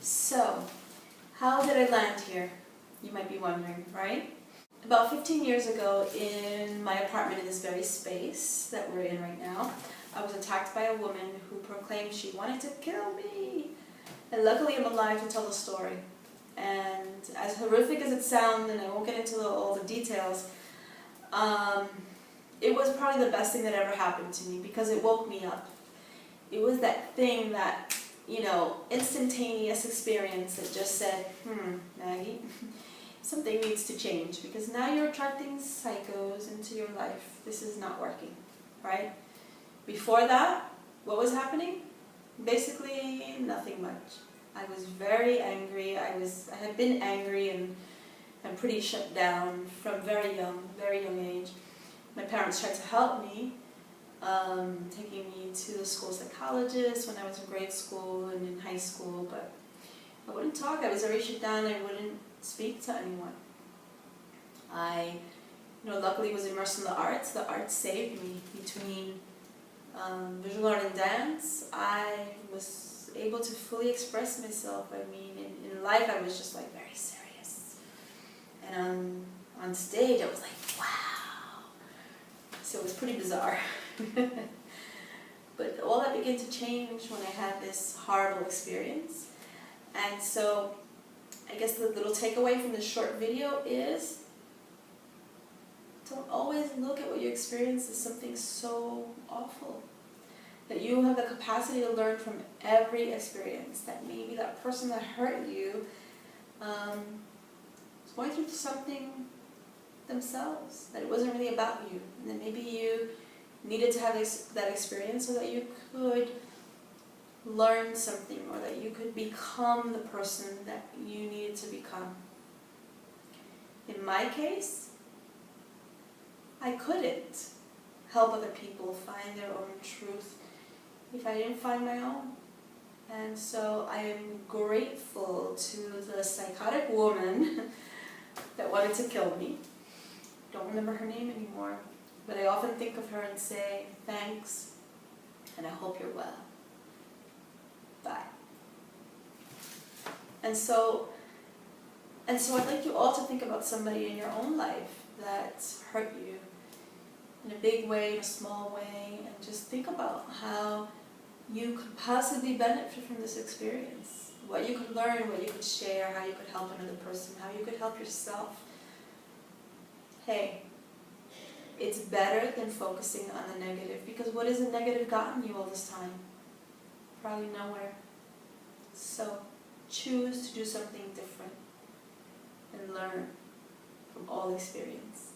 So, how did I land here? You might be wondering, right? About 15 years ago, in my apartment in this very space that we're in right now, I was attacked by a woman who proclaimed she wanted to kill me. And luckily I'm alive to tell the story. And as horrific as it sounds, and I won't get into all the details, it was probably the best thing that ever happened to me because it woke me up. It was that thing that, instantaneous experience that just said, Maggie, something needs to change because now you're attracting psychos into your life. This is not working, right? Before that, what was happening? Basically, nothing much. I was very angry. I had been angry and pretty shut down from very young age. My parents tried to help me, taking me to the school psychologist when I was in grade school and in high school, but I wouldn't talk. I was very shut down. I wouldn't speak to anyone. I, luckily was immersed in the arts. The arts saved me. Between visual art and dance, I was able to fully express myself. I mean, in life I was just like very serious. And on stage I was like, wow. So it was pretty bizarre. But all that began to change when I had this horrible experience. And so I guess the little takeaway from this short video is don't always look at what you experience as something so awful. That you have the capacity to learn from every experience. That maybe that person that hurt you was going through something themselves. That it wasn't really about you. And that maybe you needed to have that experience so that you could learn something or that you could become the person that you needed to become. In my case, I couldn't help other people find their own truth if I didn't find my own. And so I am grateful to the psychotic woman that wanted to kill me. Don't remember her name anymore, but I often think of her and say, thanks, and I hope you're well. Bye. And so I'd like you all to think about somebody in your own life that's hurt you in a big way, in a small way, and just think about how you could possibly benefit from this experience. What you could learn, what you could share, how you could help another person, how you could help yourself. Hey, it's better than focusing on the negative, because what has the negative gotten you all this time? Probably nowhere. So choose to do something different and learn from all experience.